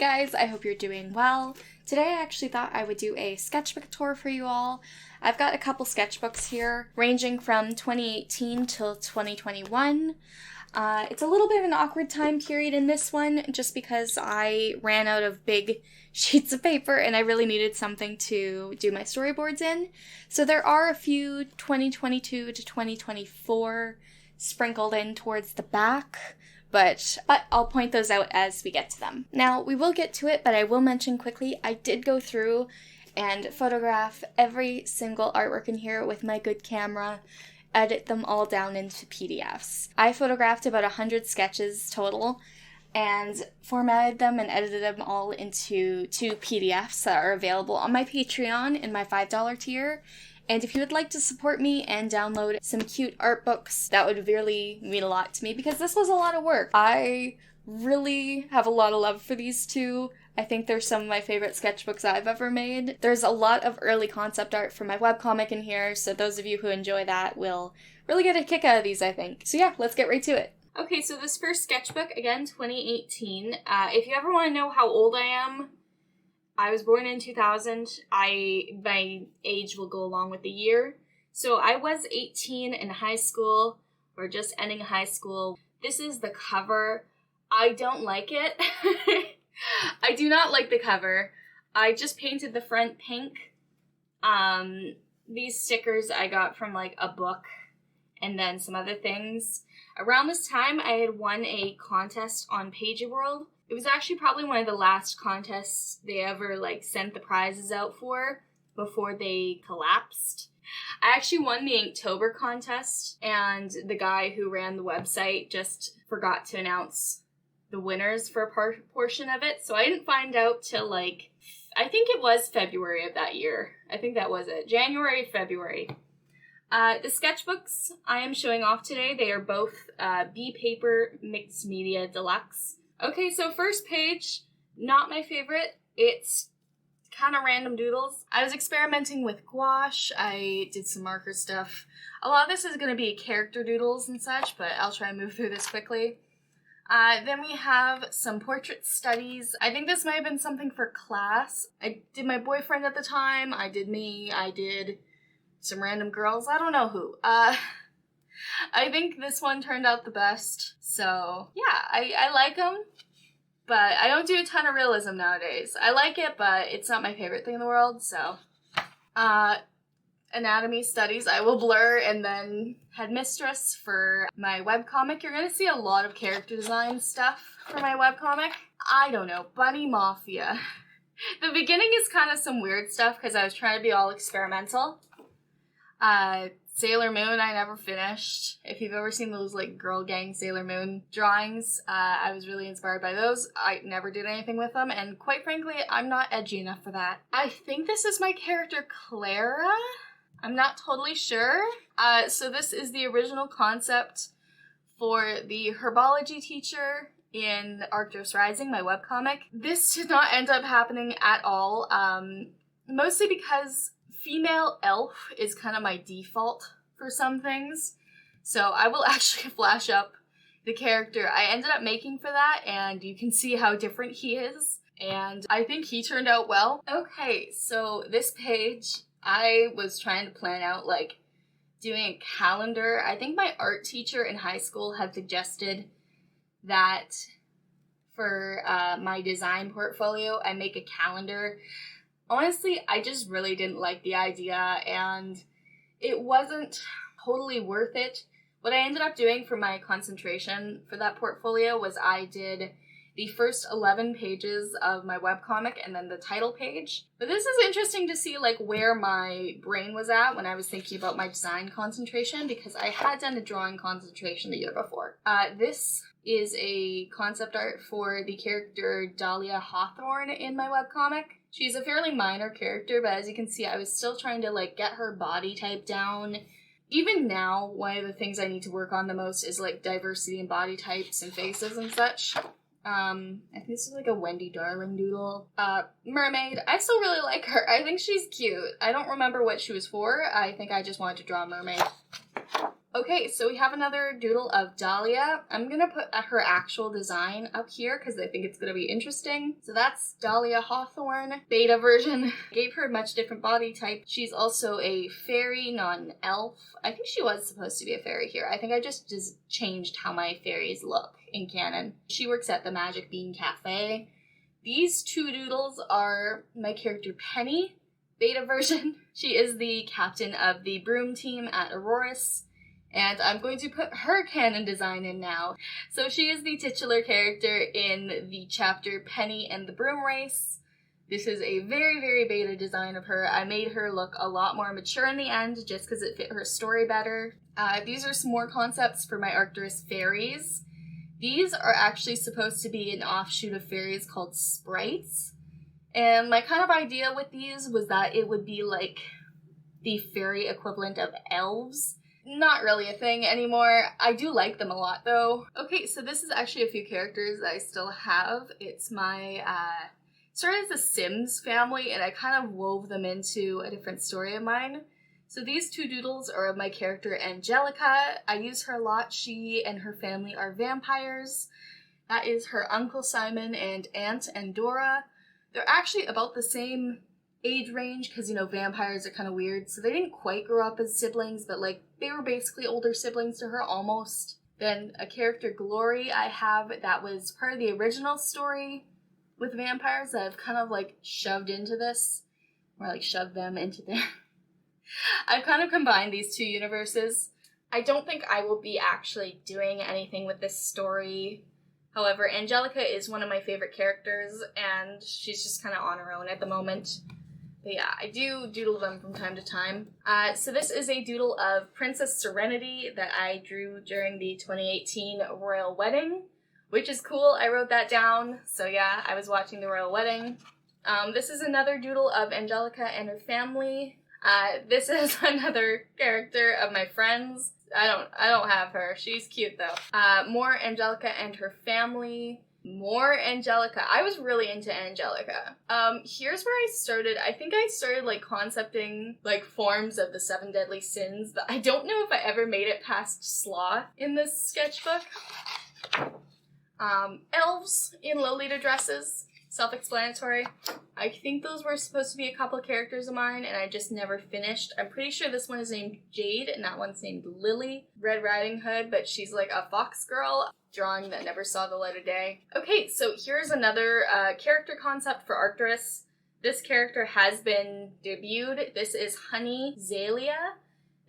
guys, I hope you're doing well. Today I actually thought I would do a sketchbook tour for you all. I've got a couple sketchbooks here, ranging from 2018 till 2021. It's a little bit of an awkward time period in this one, just because I ran out of big sheets of paper and I really needed something to do my storyboards in. So there are a few 2022 to 2024 sprinkled in towards the back, but I'll point those out as we get to them. Now, we will get to it, but I will mention quickly, I did go through and photograph every single artwork in here with my good camera, edit them all down into PDFs. I photographed about 100 sketches total, and formatted them and edited them all into 2 PDFs that are available on my Patreon in my $5 tier. And if you would like to support me and download some cute art books, that would really mean a lot to me, because this was a lot of work. I really have a lot of love for these two. I think they're some of my favorite sketchbooks I've ever made. There's a lot of early concept art for my webcomic in here, so those of you who enjoy that will really get a kick out of these, I think. So yeah, let's get right to it. Okay, so this first sketchbook, again, 2018. If you ever want to know how old I am, I was born in 2000. My age will go along with the year. So I was 18 in high school, or just ending high school. This is the cover. I don't like it. I do not like the cover. I just painted the front pink. These stickers I got from like a book and then some other things. Around this time, I had won a contest on Page World. It was actually probably one of the last contests they ever sent the prizes out for before they collapsed. I actually won the Inktober contest, and the guy who ran the website just forgot to announce the winners for a portion of it, so I didn't find out till I think it was February of that year. I think that was it. January, February. The sketchbooks I am showing off today, they are both B Paper Mixed Media Deluxe. Okay, so first page, not my favorite. It's kind of random doodles. I was experimenting with gouache. I did some marker stuff. A lot of this is going to be character doodles and such, but I'll try and move through this quickly. Then we have some portrait studies. I think this might have been something for class. I did my boyfriend at the time. I did me. I did some random girls. I don't know who. I think this one turned out the best. So, yeah, I like them, but I don't do a ton of realism nowadays. I like it, but it's not my favorite thing in the world, so. Anatomy studies, I will blur, and then Headmistress for my webcomic. You're going to see a lot of character design stuff for my webcomic. I don't know, Bunny Mafia. The beginning is kind of some weird stuff because I was trying to be all experimental. Sailor Moon, I never finished. If you've ever seen those girl gang Sailor Moon drawings, I was really inspired by those. I never did anything with them, and quite frankly, I'm not edgy enough for that. I think this is my character Clara? I'm not totally sure. So this is the original concept for the herbology teacher in Arctos Rising, my webcomic. This did not end up happening at all, mostly because female elf is kind of my default for some things. So I will actually flash up the character I ended up making for that, and you can see how different he is. And I think he turned out well. Okay, so this page, I was trying to plan out doing a calendar. I think my art teacher in high school had suggested that for my design portfolio, I make a calendar. Honestly, I just really didn't like the idea, and it wasn't totally worth it. What I ended up doing for my concentration for that portfolio was I did the first 11 pages of my webcomic and then the title page. But this is interesting to see where my brain was at when I was thinking about my design concentration, because I had done a drawing concentration the year before. This is a concept art for the character Dahlia Hawthorne in my webcomic. She's a fairly minor character, but as you can see, I was still trying to get her body type down. Even now, one of the things I need to work on the most is diversity in body types and faces and such. I think this is a Wendy Darling doodle. Mermaid, I still really like her. I think she's cute. I don't remember what she was for. I think I just wanted to draw a mermaid. Okay, so we have another doodle of Dahlia. I'm gonna put her actual design up here because I think it's gonna be interesting. So that's Dahlia Hawthorne, beta version. Gave her a much different body type. She's also a fairy, not an elf. I think she was supposed to be a fairy here. I think I just changed how my fairies look in canon. She works at the Magic Bean Cafe. These two doodles are my character Penny, beta version. She is the captain of the broom team at Auroras. And I'm going to put her canon design in now. So she is the titular character in the chapter Penny and the Broom Race. This is a very, very beta design of her. I made her look a lot more mature in the end just because it fit her story better. These are some more concepts for my Arcturus fairies. These are actually supposed to be an offshoot of fairies called sprites. And my kind of idea with these was that it would be like the fairy equivalent of elves. Not really a thing anymore. I do like them a lot though. Okay, so this is actually a few characters that I still have. It's my, started as a Sims family and I kind of wove them into a different story of mine. So these two doodles are of my character Angelica. I use her a lot. She and her family are vampires. That is her Uncle Simon and Aunt Andorra. They're actually about the same age range because, you know, vampires are kind of weird. So they didn't quite grow up as siblings, but like they were basically older siblings to her almost. Then a character Glory I have that was part of the original story with vampires that I've kind of like shoved into this, or like shoved them into there. I've kind of combined these two universes. I don't think I will be actually doing anything with this story. However, Angelica is one of my favorite characters and she's just kind of on her own at the moment. But yeah, I do doodle them from time to time. So this is a doodle of Princess Serenity that I drew during the 2018 royal wedding, which is cool. I wrote that down. So yeah, I was watching the royal wedding. This is another doodle of Angelica and her family. This is another character of my friends. I don't have her. She's cute though. More Angelica and her family. More Angelica. I was really into Angelica. Here's where I started. I think I started like concepting like forms of the 7 deadly sins, but I don't know if I ever made it past sloth in this sketchbook. Elves in Lolita dresses. Self-explanatory. I think those were supposed to be a couple of characters of mine and I just never finished. I'm pretty sure this one is named Jade and that one's named Lily. Red Riding Hood, but she's like a fox girl. Drawing that never saw the light of day. Okay, so here's another character concept for Arcturus. This character has been debuted. This is Honey Zalia.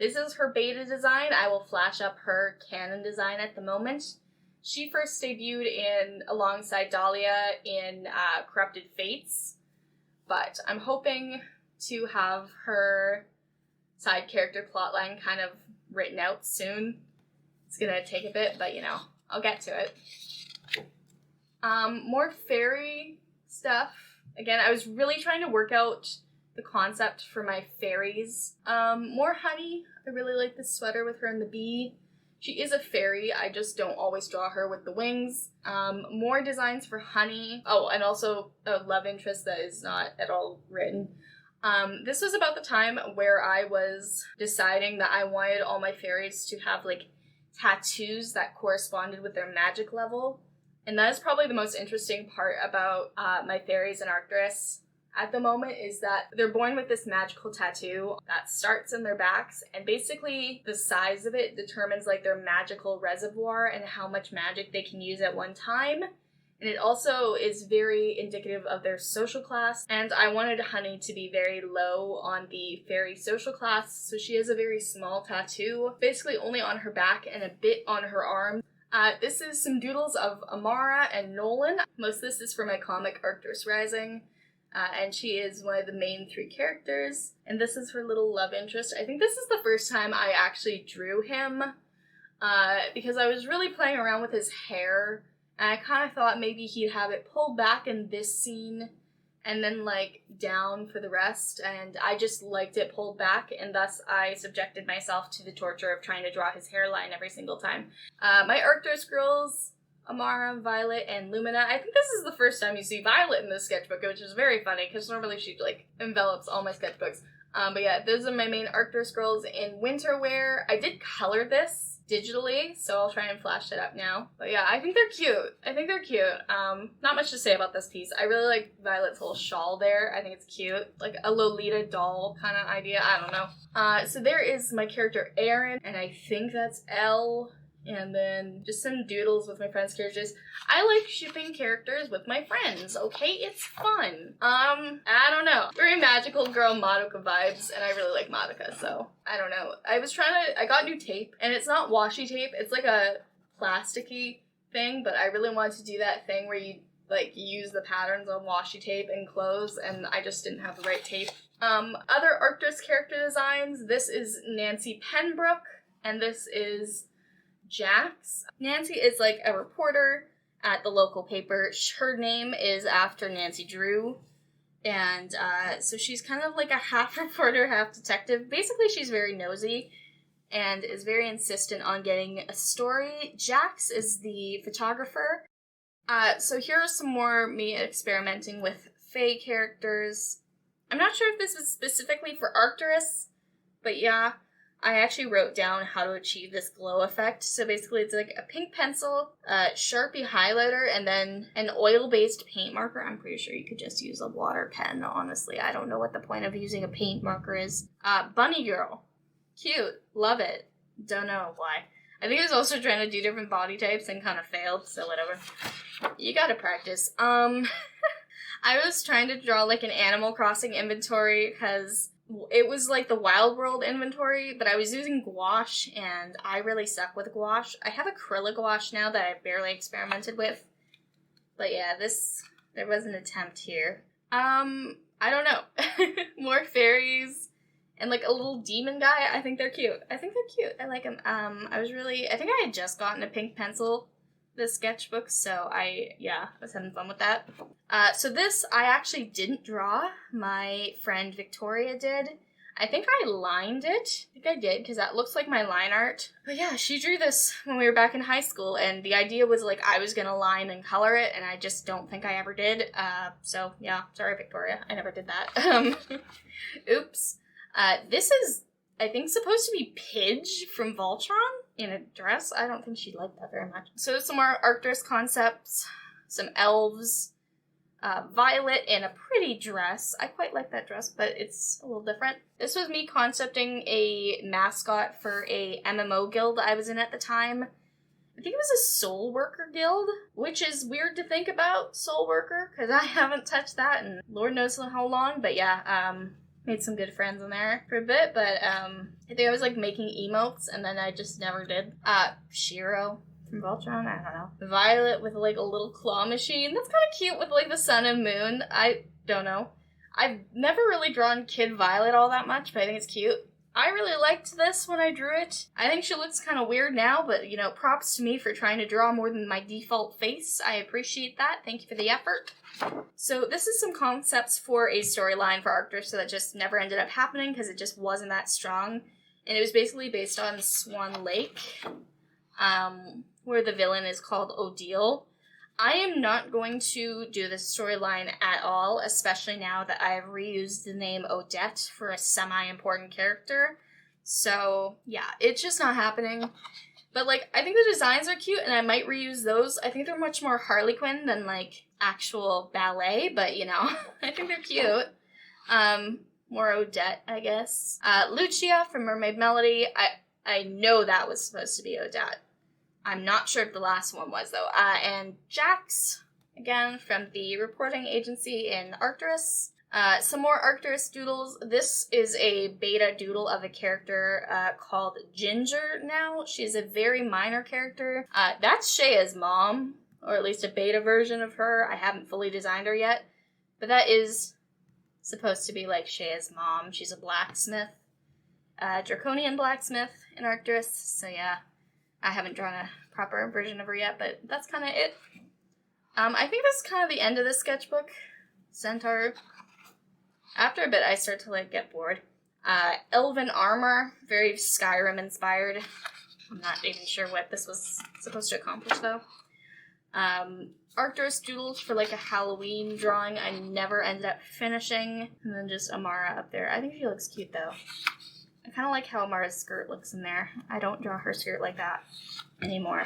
This is her beta design. I will flash up her canon design at the moment. She first debuted alongside Dahlia in Corrupted Fates, but I'm hoping to have her side character plotline kind of written out soon. It's gonna take a bit, but you know, I'll get to it. More fairy stuff. Again, I was really trying to work out the concept for my fairies. More Honey. I really like this sweater with her and the bee. She is a fairy, I just don't always draw her with the wings. More designs for Honey. Oh, and also a love interest that is not at all written. This was about the time where I was deciding that I wanted all my fairies to have like tattoos that corresponded with their magic level. And that is probably the most interesting part about my fairies in Arcturus at the moment is that they're born with this magical tattoo that starts in their backs, and basically the size of it determines like their magical reservoir and how much magic they can use at one time. And it also is very indicative of their social class, and I wanted Honey to be very low on the fairy social class, so she has a very small tattoo, basically only on her back and a bit on her arm. This is some doodles of Amara and Nolan. Most of this is for my comic Arcturus Rising. And she is one of the main 3 characters. And this is her little love interest. I think this is the first time I actually drew him. Because I was really playing around with his hair. And I kind of thought maybe he'd have it pulled back in this scene. And then like down for the rest. And I just liked it pulled back. And thus I subjected myself to the torture of trying to draw his hairline every single time. My Arcturus girls, Amara, Violet, and Lumina. I think this is the first time you see Violet in this sketchbook, which is very funny, because normally she, like, envelops all my sketchbooks. But yeah, those are my main Arcturus girls in winter wear. I did color this digitally, so I'll try and flash it up now. But yeah, I think they're cute. Not much to say about this piece. I really like Violet's whole shawl there. I think it's cute. Like a Lolita doll kind of idea. I don't know. So there is my character Erin, and I think that's Elle. And then just some doodles with my friends' characters. I like shipping characters with my friends, okay? It's fun. I don't know. Very magical girl Madoka vibes, and I really like Madoka, so I don't know. I got new tape, and it's not washi tape. It's like a plasticky thing, but I really wanted to do that thing where you like use the patterns on washi tape and clothes, and I just didn't have the right tape. Other Arcturus character designs. This is Nancy Penbrook, and this is Jax. Nancy is like a reporter at the local paper. Her name is after Nancy Drew, and so she's kind of like a half reporter, half detective. Basically, she's very nosy and is very insistent on getting a story. Jax is the photographer. So here are some more me experimenting with Fae characters. I'm not sure if this was specifically for Arcturus, but yeah. I actually wrote down how to achieve this glow effect. So basically it's like a pink pencil, a Sharpie highlighter, and then an oil-based paint marker. I'm pretty sure you could just use a water pen, honestly. I don't know what the point of using a paint marker is. Bunny girl. Cute. Love it. Don't know why. I think I was also trying to do different body types and kind of failed, so whatever. You gotta practice. I was trying to draw like an Animal Crossing inventory because it was like the Wild World inventory, but I was using gouache, and I really suck with gouache. I have acrylic gouache now that I barely experimented with. But yeah, there was an attempt here. I don't know. More fairies and like a little demon guy. I think they're cute. I like them. I think I had just gotten a pink pencil this sketchbook, so I was having fun with that. So this I actually didn't draw. My friend Victoria did. I think I lined it. I think I did, because that looks like my line art. But yeah, she drew this when we were back in high school, and the idea was like I was gonna line and color it, and I just don't think I ever did. So yeah, sorry Victoria, I never did that. Oops. This is, I think, supposed to be Pidge from Voltron in a dress. I don't think she liked that very much. So some more Arcturus concepts, some elves, Violet in a pretty dress. I quite like that dress, but it's a little different. This was me concepting a mascot for a MMO guild I was in at the time. I think it was a Soul Worker guild, which is weird to think about, Soul Worker, because I haven't touched that in Lord knows how long, but yeah, made some good friends in there for a bit, but I think I was like making emotes, and then I just never did. Shiro from Voltron, I don't know. Violet with like a little claw machine. That's kind of cute with like the sun and moon. I don't know. I've never really drawn Kid Violet all that much, but I think it's cute. I really liked this when I drew it. I think she looks kind of weird now, but you know, props to me for trying to draw more than my default face. I appreciate that. Thank you for the effort. So this is some concepts for a storyline for Arcturus that just never ended up happening because it just wasn't that strong. And it was basically based on Swan Lake, where the villain is called Odile. I am not going to do this storyline at all, especially now that I have reused the name Odette for a semi-important character. So, yeah, it's just not happening. But, like, I think the designs are cute, and I might reuse those. I think they're much more Harley Quinn than, like, actual ballet, but, you know, I think they're cute. More Odette, I guess. Lucia from Mermaid Melody. I know that was supposed to be Odette. I'm not sure if the last one was, though. And Jax, again, from the reporting agency in Arcturus. Some more Arcturus doodles. This is a beta doodle of a character called Ginger now. She's a very minor character. That's Shaya's mom, or at least a beta version of her. I haven't fully designed her yet. But that is supposed to be like Shaya's mom. She's a blacksmith. Draconian blacksmith in Arcturus. So yeah. I haven't drawn a proper version of her yet, but that's kind of it. I think that's kind of the end of this sketchbook. Centaur. After a bit, I start to, like, get bored. Elven armor, very Skyrim inspired. I'm not even sure what this was supposed to accomplish, though. Arcturus doodles for like a Halloween drawing I never ended up finishing. And then just Amara up there. I think she looks cute though. I kind of like how Amara's skirt looks in there. I don't draw her skirt like that anymore.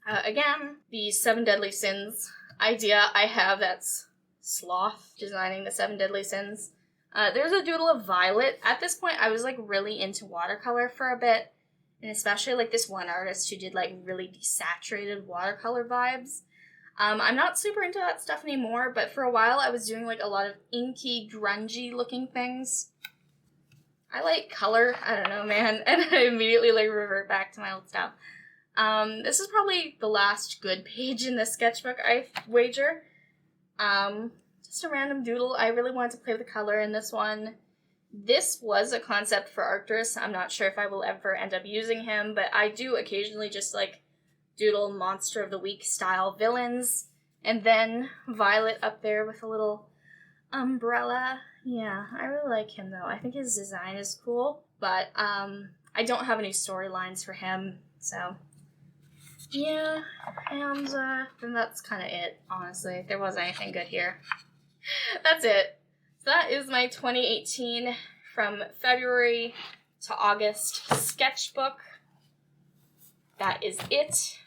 Again, the 7 Deadly Sins idea I have, that's Sloth designing the 7 Deadly Sins. There's a doodle of Violet. At this point, I was like really into watercolor for a bit. And especially like this one artist who did like really desaturated watercolor vibes. I'm not super into that stuff anymore, but for a while I was doing like a lot of inky, grungy looking things. I like color, I don't know, man, and I immediately like revert back to my old style. This is probably the last good page in this sketchbook, I wager. Just a random doodle. I really wanted to play with the color in this one. This was a concept for Arcturus. I'm not sure if I will ever end up using him, but I do occasionally just like doodle Monster of the Week style villains. And then Violet up there with a little umbrella. Yeah, I really like him though. I think his design is cool, but I don't have any storylines for him, so yeah, and then that's kind of it, honestly. There wasn't anything good here. That's it. So that is my 2018 from February to August sketchbook. That is it.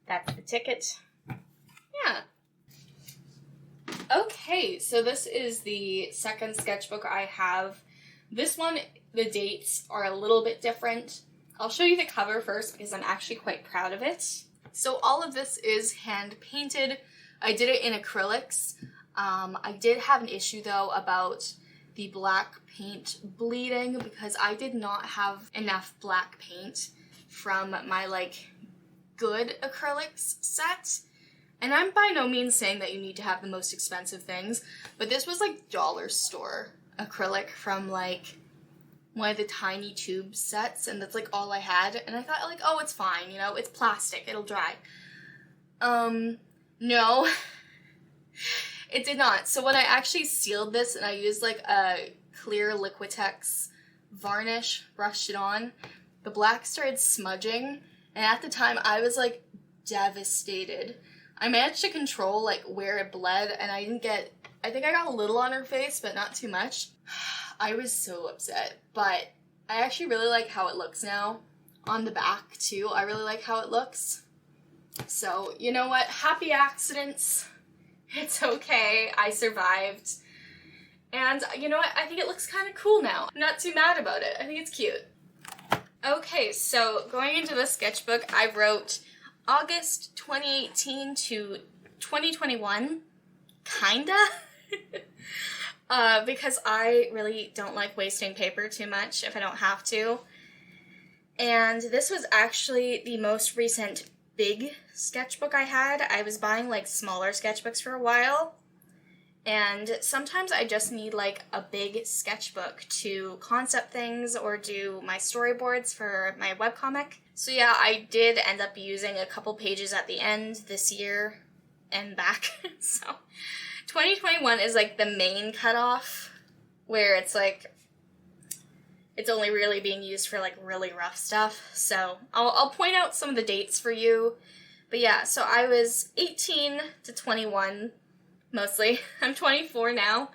That's the ticket. Yeah. Okay, so this is the second sketchbook I have. This one, the dates are a little bit different. I'll show you the cover first because I'm actually quite proud of it. So all of this is hand painted. I did it in acrylics. I did have an issue though about the black paint bleeding because I did not have enough black paint from my like good acrylics set. And I'm by no means saying that you need to have the most expensive things, but this was like dollar store acrylic from like one of the tiny tube sets, and that's like all I had. And I thought like, oh, it's fine, you know, it's plastic, it'll dry. No, it did not. So when I actually sealed this and I used like a clear Liquitex varnish, brushed it on, the black started smudging, and at the time I was like devastated. I managed to control like where it bled, and I think I got a little on her face, but not too much. I was so upset, but I actually really like how it looks now. On the back too, I really like how it looks. So, you know what? Happy accidents. It's okay. I survived. And you know what? I think it looks kind of cool now. I'm not too mad about it. I think it's cute. Okay, so going into the sketchbook, I wrote August 2018 to 2021, kinda, because I really don't like wasting paper too much if I don't have to. And this was actually the most recent big sketchbook I had. I was buying like smaller sketchbooks for a while, and sometimes I just need like a big sketchbook to concept things or do my storyboards for my webcomic. So yeah, I did end up using a couple pages at the end this year and back. So 2021 is like the main cutoff where it's like it's only really being used for like really rough stuff. So I'll point out some of the dates for you. But yeah, so I was 18 to 21 mostly. I'm 24 now,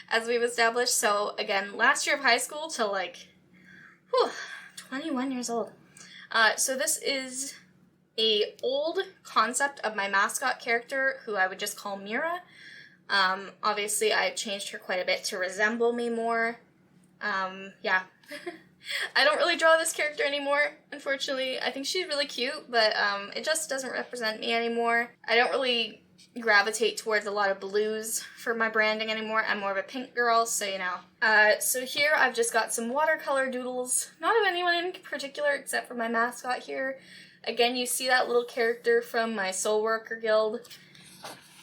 as we've established. So again, last year of high school to like, 21 years old. So this is a old concept of my mascot character, who I would just call Mira. Obviously, I've changed her quite a bit to resemble me more. Yeah. I don't really draw this character anymore, unfortunately. I think she's really cute, but it just doesn't represent me anymore. I don't really gravitate towards a lot of blues for my branding anymore. I'm more of a pink girl, so you know. So here I've just got some watercolor doodles, not of anyone in particular except for my mascot here. Again, you see that little character from my Soul Worker Guild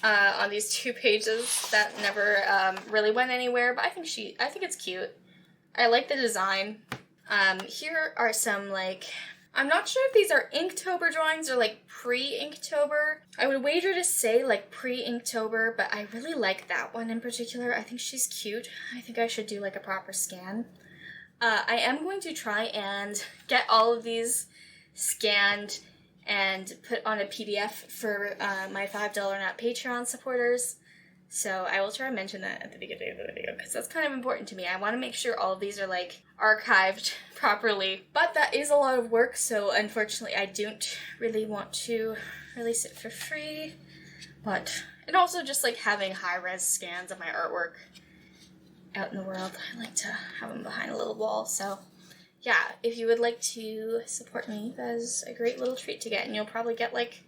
on these 2 pages. That never really went anywhere, but I think it's cute. I like the design. Here are some, like, I'm not sure if these are Inktober drawings or, like, pre-Inktober. I would wager to say, like, pre-Inktober, but I really like that one in particular. I think she's cute. I think I should do, like, a proper scan. I am going to try and get all of these scanned and put on a PDF for my $5 not Patreon supporters. So I will try to mention that at the beginning of the video, because that's kind of important to me. I want to make sure all of these are, like, archived properly. But that is a lot of work, so unfortunately I don't really want to release it for free. But, and also just, like, having high-res scans of my artwork out in the world. I like to have them behind a little wall, so yeah, if you would like to support me, that is a great little treat to get, and you'll probably get, like,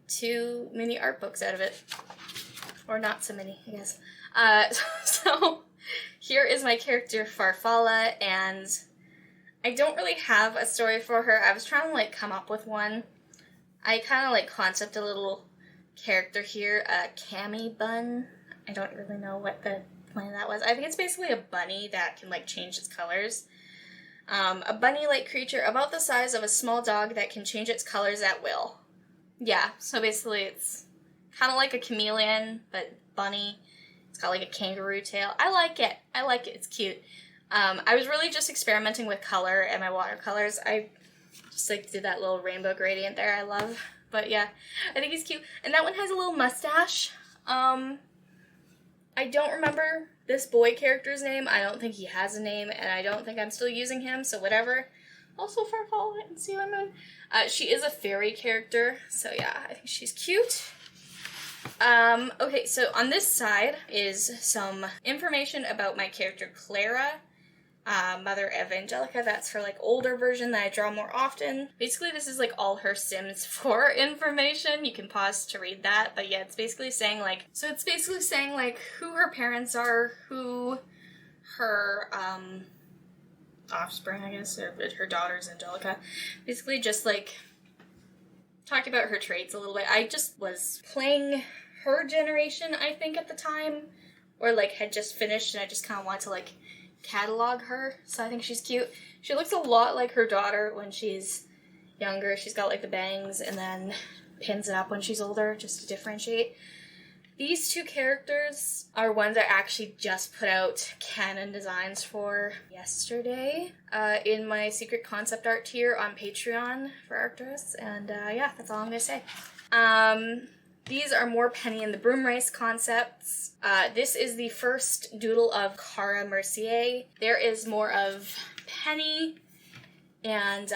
2 mini art books out of it. Or not so many, I guess. So here is my character Farfalla, and I don't really have a story for her. I was trying to, like, come up with one. I kind of, like, concept a little character here, Cami Bun. I don't really know what the point of that was. I think it's basically a bunny that can, like, change its colors. A bunny-like creature about the size of a small dog that can change its colors at will. Yeah, so basically it's kind of like a chameleon, but bunny. It's got, like, a kangaroo tail. I like it. It's cute. I was really just experimenting with color and my watercolors. I just, like, did that little rainbow gradient there I love. But yeah, I think he's cute. And that one has a little mustache. I don't remember this boy character's name. I don't think he has a name, and I don't think I'm still using him, so whatever. Also Farfalla and Sailor Moon. She is a fairy character, so yeah, I think she's cute. Okay, so on this side is some information about my character Clara, Mother Evangelica. That's her, like, older version that I draw more often. Basically, this is, like, all her Sims 4 information. You can pause to read that, but yeah, it's basically saying, like, who her parents are, who her, offspring, I guess, or her daughter's Angelica. Basically just, like, talk about her traits a little bit. I just was playing her generation, I think, at the time, or, like, had just finished, and I just kind of wanted to, like, catalog her, so I think she's cute. She looks a lot like her daughter when she's younger. She's got, like, the bangs and then pins it up when she's older, just to differentiate. These two characters are ones I actually just put out canon designs for yesterday in my secret concept art tier on Patreon for Arcturus, and yeah, that's all I'm gonna say. These are more Penny and the Broom Race concepts. This is the first doodle of Cara Mercier. There is more of Penny, and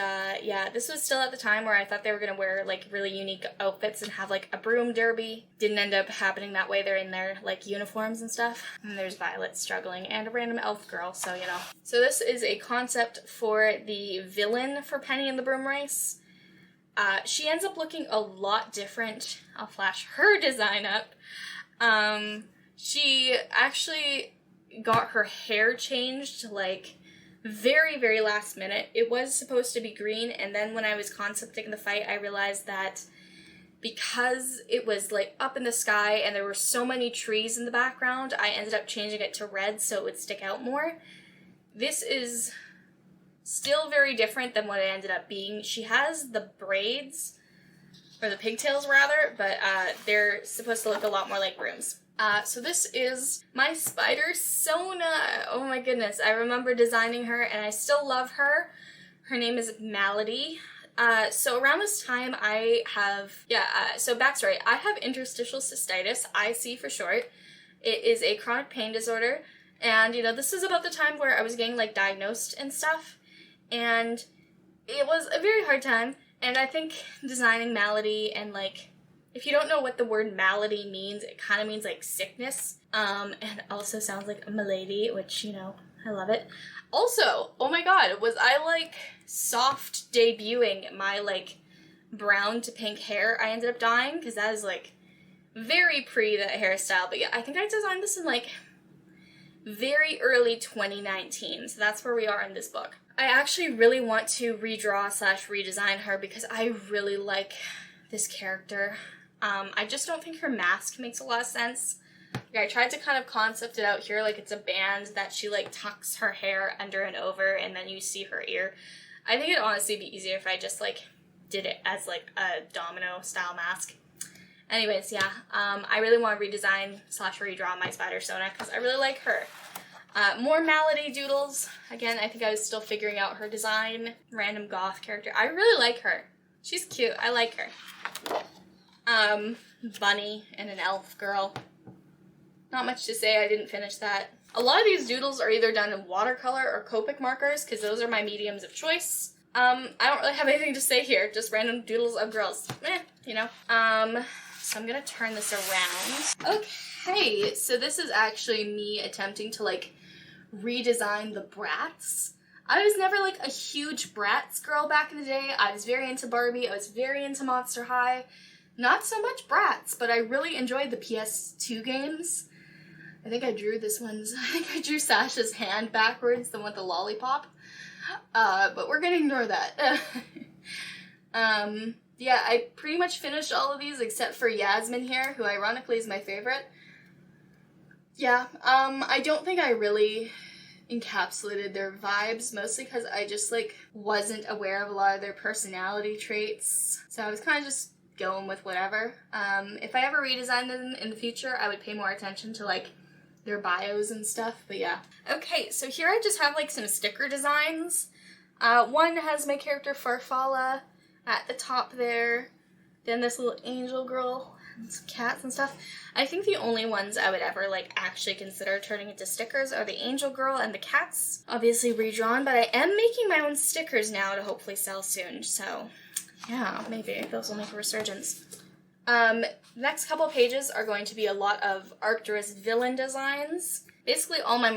yeah, this was still at the time where I thought they were gonna wear, like, really unique outfits and have, like, a broom derby. Didn't end up happening that way. They're in their, like, uniforms and stuff. And there's Violet struggling, and a random elf girl, so, you know. So this is a concept for the villain for Penny and the Broom Race. She ends up looking a lot different. I'll flash her design up. She actually got her hair changed, like, very, very last minute. It was supposed to be green, and then when I was concepting the fight, I realized that because it was, like, up in the sky and there were so many trees in the background, I ended up changing it to red so it would stick out more. This is still very different than what it ended up being. She has the braids, or the pigtails rather, but they're supposed to look a lot more like brooms. So this is my spider Sona. Oh my goodness, I remember designing her and I still love her. Her name is Malady. So around this time I have, so backstory, I have interstitial cystitis, IC for short. It is a chronic pain disorder, and, you know, this is about the time where I was getting, like, diagnosed and stuff. And it was a very hard time, and I think designing Malady, and, like, if you don't know what the word malady means, it kind of means, like, sickness, and it also sounds like a malady, which, you know, I love it. Also, oh my god, was I, like, soft debuting my, like, brown to pink hair I ended up dyeing, because that is, like, very pre that hairstyle, but yeah, I think I designed this in, like, very early 2019, so that's where we are in this book. I actually really want to redraw / redesign her because I really like this character. I just don't think her mask makes a lot of sense. Like, I tried to kind of concept it out here like it's a band that she, like, tucks her hair under and over and then you see her ear. I think it'd honestly be easier if I just, like, did it as, like, a domino style mask. Anyways, yeah, I really want to redesign / redraw my spider Sona because I really like her. More Malady doodles. Again, I think I was still figuring out her design. Random goth character. I really like her. She's cute. I like her. Bunny and an elf girl. Not much to say. I didn't finish that. A lot of these doodles are either done in watercolor or Copic markers, because those are my mediums of choice. I don't really have anything to say here. Just random doodles of girls. You know. So I'm gonna turn this around. Okay, so this is actually me attempting to, like, redesign the Bratz. I was never, like, a huge Bratz girl back in the day. I was very into Barbie. I was very into Monster High. Not so much Bratz, but I really enjoyed the PS2 games. I think I drew Sasha's hand backwards, the one with the lollipop. But we're gonna ignore that. Yeah, I pretty much finished all of these except for Yasmin here, who ironically is my favorite. Yeah, I don't think I really encapsulated their vibes, mostly because I just, like, wasn't aware of a lot of their personality traits. So I was kind of just going with whatever. If I ever redesigned them in the future, I would pay more attention to, like, their bios and stuff, but yeah. Okay, so here I just have, like, some sticker designs. One has my character Farfalla at the top there. Then this little angel girl and some cats and stuff. I think the only ones I would ever, like, actually consider turning into stickers are the angel girl and the cats. Obviously redrawn, but I am making my own stickers now to hopefully sell soon, so yeah, maybe those will make a resurgence. Next couple pages are going to be a lot of Arcturus villain designs. Basically all my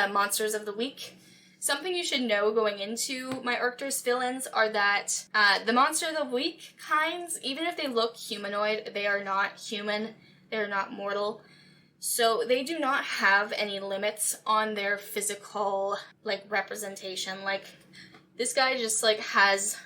monsters of the week. Something you should know going into my Arcturus villains are that the monster of the week kinds, even if they look humanoid, they are not human. They're not mortal. So they do not have any limits on their physical, like, representation. Like, this guy just, like, has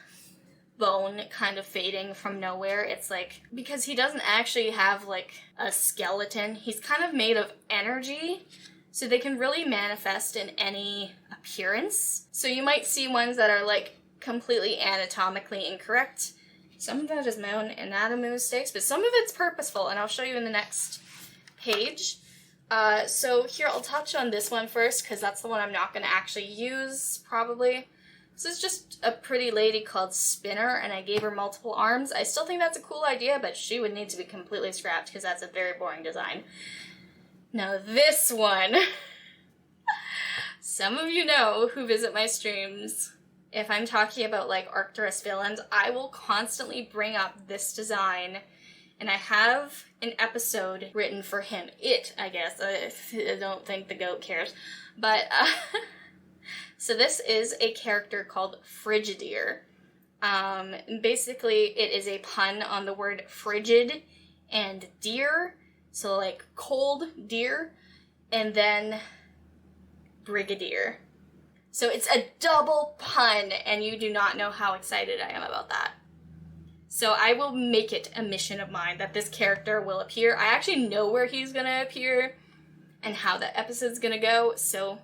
bone kind of fading from nowhere. It's like, because he doesn't actually have, like, a skeleton. He's kind of made of energy, so they can really manifest in any appearance. So you might see ones that are, like, completely anatomically incorrect. Some of that is my own anatomy mistakes, but some of it's purposeful, and I'll show you in the next page. So here I'll touch on this one first, because that's the one I'm not going to actually use, probably. This is just a pretty lady called Spinner, and I gave her multiple arms. I still think that's a cool idea, but she would need to be completely scrapped, because that's a very boring design. Now this one, some of you know who visit my streams, if I'm talking about, like, Arcturus villains, I will constantly bring up this design, and I have an episode written for him. I guess. I don't think the goat cares. But, so this is a character called Frigideer. Basically, it is a pun on the word frigid and deer. So, like, cold deer, and then brigadier. So it's a double pun, and you do not know how excited I am about that. So I will make it a mission of mine that this character will appear. I actually know where he's gonna appear and how that episode's gonna go. So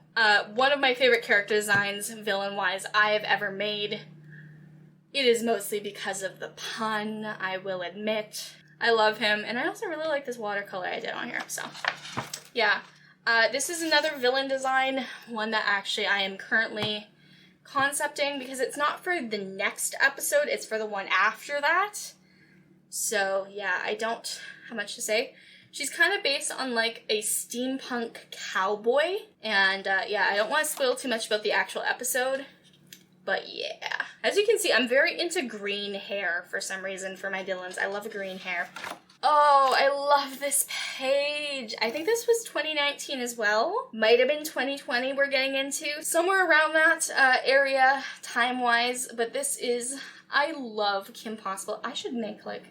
one of my favorite character designs, villain-wise, I have ever made. It is mostly because of the pun, I will admit. I love him, and I also really like this watercolor I did on here, so yeah. This is another villain design, one that actually I am currently concepting, because it's not for the next episode, it's for the one after that. So yeah, I don't have much to say. She's kind of based on, like, a steampunk cowboy, and yeah, I don't want to spoil too much about the actual episode, but yeah. As you can see, I'm very into green hair for some reason for my villains. I love green hair. Oh, I love this page. I think this was 2019 as well. Might have been 2020 we're getting into. Somewhere around that area, time-wise. But this is... I love Kim Possible. I should make, like...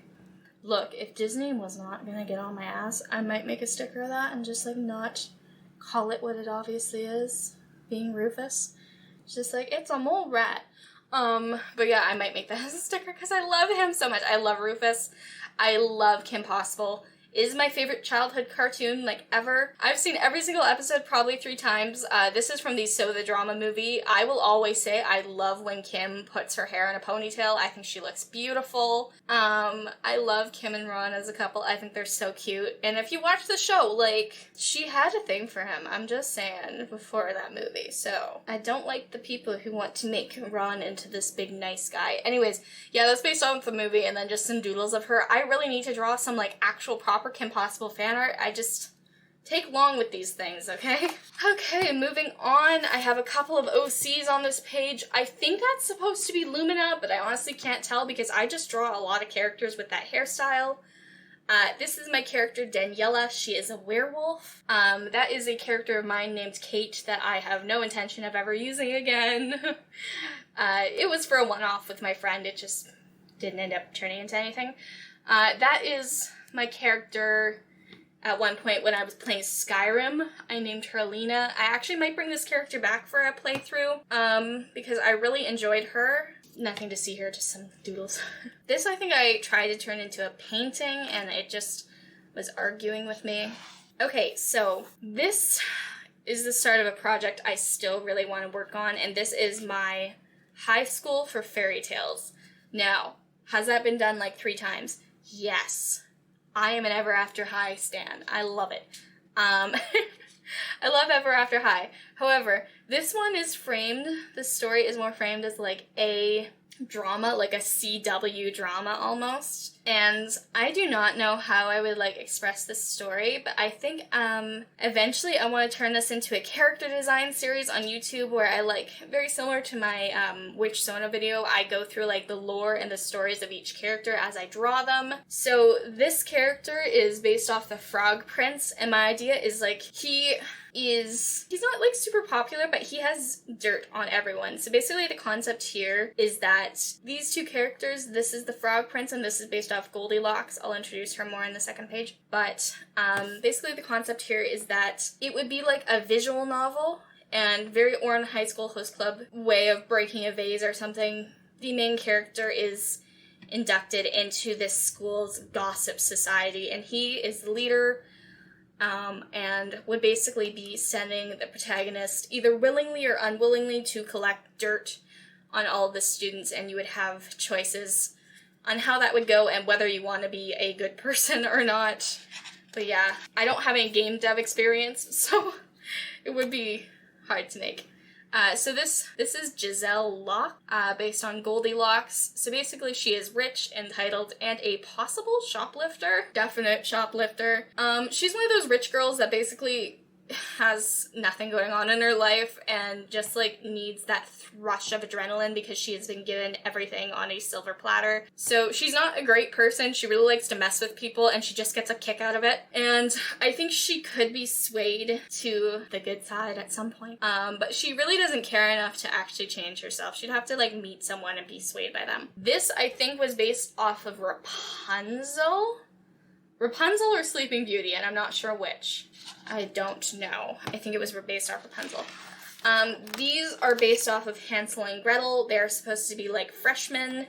Look, if Disney was not gonna get on my ass, I might make a sticker of that and just, like, not call it what it obviously is. Being Rufus. It's just like, it's a mole rat. But yeah, I might make that as a sticker because I love him so much. I love Rufus. I love Kim Possible. is my favorite childhood cartoon, like, ever. I've seen every single episode probably 3 times. This is from the So the Drama movie. I will always say I love when Kim puts her hair in a ponytail. I think she looks beautiful. I love Kim and Ron as a couple. I think they're so cute. And if you watch the show, like, she had a thing for him. I'm just saying, before that movie. So, I don't like the people who want to make Ron into this big nice guy. Anyways, yeah, that's based on the movie, and then just some doodles of her. I really need to draw some, like, actual proper Kim Possible fan art. I just take long with these things, okay? Okay, moving on. I have a couple of OCs on this page. I think that's supposed to be Lumina, but I honestly can't tell because I just draw a lot of characters with that hairstyle. This is my character, Daniela. She is a werewolf. That is a character of mine named Kate that I have no intention of ever using again. It was for a one-off with my friend. It just didn't end up turning into anything. That is my character at one point when I was playing Skyrim. I named her Alina. I actually might bring this character back for a playthrough, because I really enjoyed her. Nothing to see here, just some doodles. This I think I tried to turn into a painting, and it just was arguing with me. Okay, so this is the start of a project I still really want to work on, and this is my high school for fairy tales. Now, has that been done like 3 times? Yes. I am an Ever After High stan. I love it. I love Ever After High. However, this one is framed, the story is more framed as like a drama, like a CW drama almost. And I do not know how I would like express this story, but I think eventually I want to turn this into a character design series on YouTube where I like, very similar to my Witch Sona video, I go through like the lore and the stories of each character as I draw them. So this character is based off the Frog Prince, and my idea is like he's not like super popular, but he has dirt on everyone. So basically the concept here is that these 2 characters, this is the Frog Prince and this is based off Goldilocks. I'll introduce her more in the second page. But basically the concept here is that it would be like a visual novel, and very Oran High School Host Club way of breaking a vase or something. The main character is inducted into this school's gossip society, and he is the leader, and would basically be sending the protagonist either willingly or unwillingly to collect dirt on all of the students, and you would have choices on how that would go and whether you want to be a good person or not. But yeah, I don't have any game dev experience, so it would be hard to make. So this is Giselle Locke, based on Goldilocks. So basically she is rich, entitled, and a possible shoplifter. Definite shoplifter. She's one of those rich girls that basically has nothing going on in her life and just like needs that rush of adrenaline because she has been given everything on a silver platter. So she's not a great person. She really likes to mess with people and she just gets a kick out of it. And I think she could be swayed to the good side at some point. But she really doesn't care enough to actually change herself. She'd have to like meet someone and be swayed by them. This I think was based off of Rapunzel or Sleeping Beauty, and I'm not sure which. I don't know. I think it was based off Rapunzel. These are based off of Hansel and Gretel. They're supposed to be like freshmen.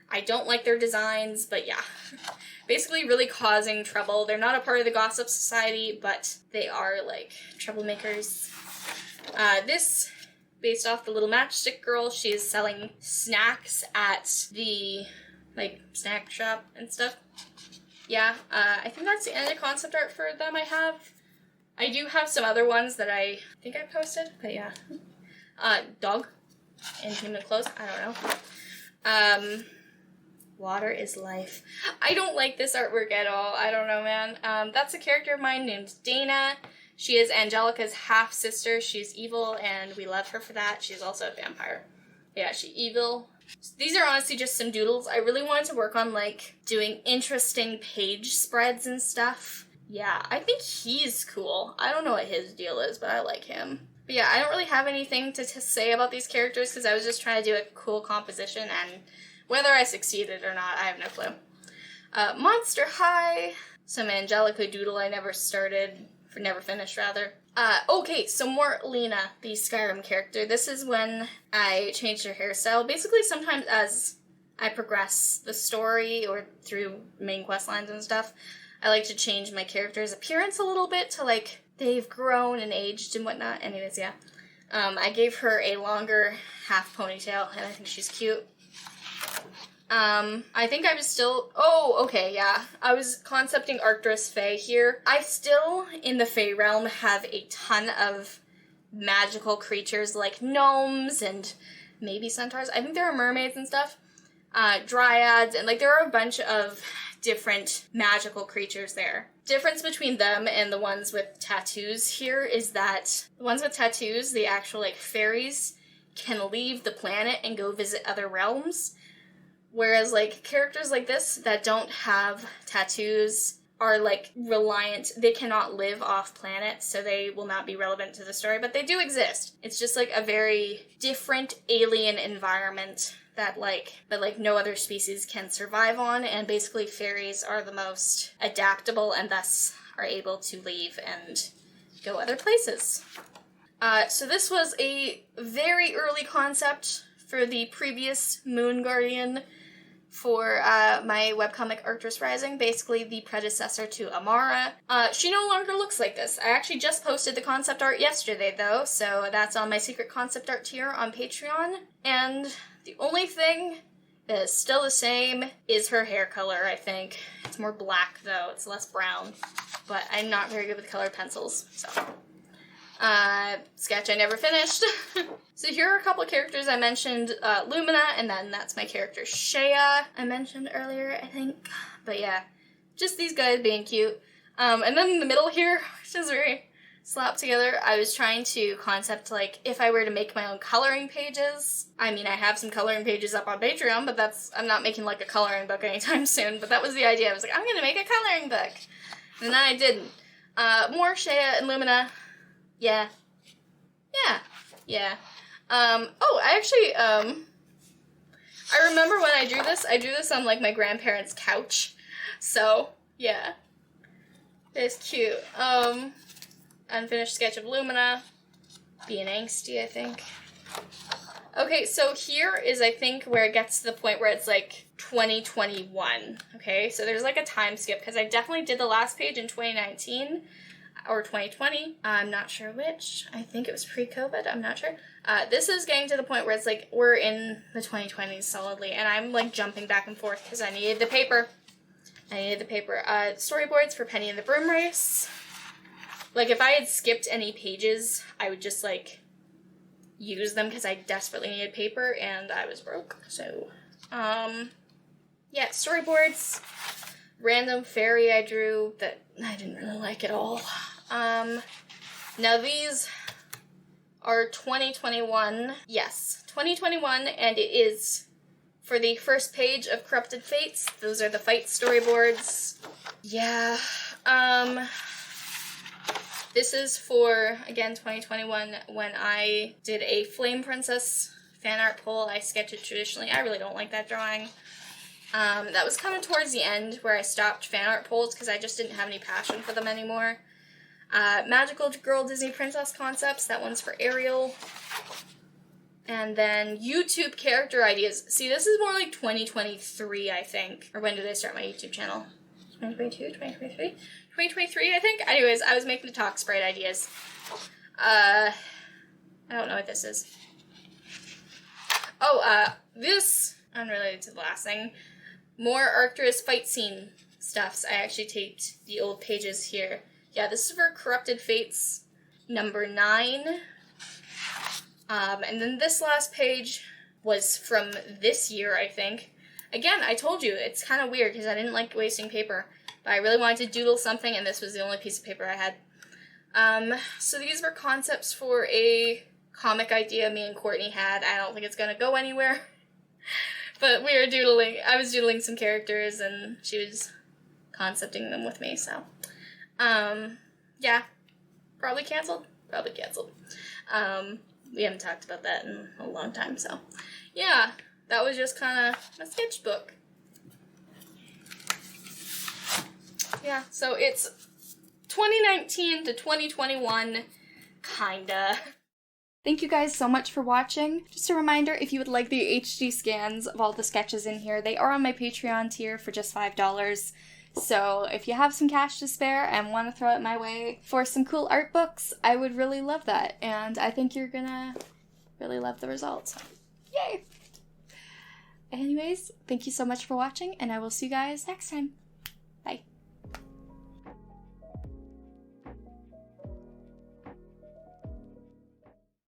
I don't like their designs, but yeah. Basically really causing trouble. They're not a part of the Gossip Society, but they are like troublemakers. This, based off the little matchstick girl, she is selling snacks at the like snack shop and stuff. Yeah, I think that's the end of concept art for them I have. I do have some other ones that I think I posted, but yeah. Dog in human clothes, I don't know. Water is life. I don't like this artwork at all. I don't know, man. That's a character of mine named Dana. She is Angelica's half-sister. She's evil, and we love her for that. She's also a vampire. Yeah, she's evil. These are honestly just some doodles. I really wanted to work on, like, doing interesting page spreads and stuff. Yeah, I think he's cool. I don't know what his deal is, but I like him. But yeah, I don't really have anything to say about these characters because I was just trying to do a cool composition, and whether I succeeded or not, I have no clue. Monster High. Some Angelica doodle I never finished, rather. Okay, so more Lena, the Skyrim character. This is when I changed her hairstyle. Basically, sometimes as I progress the story or through main quest lines and stuff, I like to change my character's appearance a little bit to, like, they've grown and aged and whatnot. Anyways, yeah. I gave her a longer half ponytail, and I think she's cute. I think I was still... Oh, okay, yeah. I was concepting Arcturus Fae here. I still, in the Fae realm, have a ton of magical creatures like gnomes and maybe centaurs. I think there are mermaids and stuff. Dryads, and, like, there are a bunch of different magical creatures there. Difference between them and the ones with tattoos here is that the ones with tattoos, the actual, like, fairies, can leave the planet and go visit other realms. Whereas, like, characters like this that don't have tattoos are, like, reliant. They cannot live off planet, so they will not be relevant to the story, but they do exist. It's just, like, a very different alien environment that no other species can survive on, and basically fairies are the most adaptable and thus are able to leave and go other places. So this was a very early concept for the previous Moon Guardian for my webcomic Arcturus Rising, basically the predecessor to Amara. She no longer looks like this. I actually just posted the concept art yesterday, though, so that's on my secret concept art tier on Patreon, and the only thing that is still the same is her hair color, I think. It's more black, though. It's less brown. But I'm not very good with colored pencils, so. Sketch I never finished. So here are a couple of characters I mentioned. Lumina, and then that's my character Shea I mentioned earlier, I think. But yeah, just these guys being cute. And then in the middle here, which is very slapped together, I was trying to concept, like, if I were to make my own coloring pages. I mean, I have some coloring pages up on Patreon, but I'm not making, like, a coloring book anytime soon, but that was the idea. I was like, I'm gonna make a coloring book. And then I didn't. More Shea and Lumina. Yeah. I remember when I drew this on, like, my grandparents' couch. So, yeah. It's cute. Unfinished sketch of Lumina. Being angsty, I think. Okay, so here is, I think, where it gets to the point where it's, like, 2021. Okay, so there's, like, a time skip, because I definitely did the last page in 2019. Or 2020. I'm not sure which. I think it was pre-COVID. I'm not sure. This is getting to the point where it's, like, we're in the 2020s solidly, and I'm, like, jumping back and forth because I needed the paper. Storyboards for Penny and the Broom Race. Like, if I had skipped any pages, I would just, like, use them because I desperately needed paper, and I was broke. So, yeah, storyboards. Random fairy I drew that I didn't really like at all. Now these are 2021. Yes, 2021, and it is for the first page of Corrupted Fates. Those are the fight storyboards. Yeah, this is for, again, 2021, when I did a Flame Princess fan art pull. I sketch it traditionally. I really don't like that drawing. That was kind of towards the end where I stopped fan art polls because I just didn't have any passion for them anymore. Magical Girl Disney Princess Concepts, that one's for Ariel. And then YouTube character ideas. See, this is more like 2023, I think. Or when did I start my YouTube channel? 2022, 2023? 2023, I think? Anyways, I was making the talk sprite ideas. I don't know what this is. Oh, this, unrelated to the last thing, more Arcturus fight scene stuffs. I actually taped the old pages here. Yeah, this is for Corrupted Fates number 9. And then this last page was from this year, I think. Again, I told you, it's kind of weird because I didn't like wasting paper. But I really wanted to doodle something, and this was the only piece of paper I had. So these were concepts for a comic idea me and Courtney had. I don't think it's going to go anywhere. But we were doodling. I was doodling some characters, and she was concepting them with me, so. Yeah. Probably canceled. We haven't talked about that in a long time, so. Yeah, that was just kind of a sketchbook. Yeah, so it's 2019 to 2021, kinda. Thank you guys so much for watching. Just a reminder, if you would like the HD scans of all the sketches in here, they are on my Patreon tier for just $5. So if you have some cash to spare and want to throw it my way for some cool art books, I would really love that. And I think you're gonna really love the results. Yay! Anyways, thank you so much for watching, and I will see you guys next time. Bye.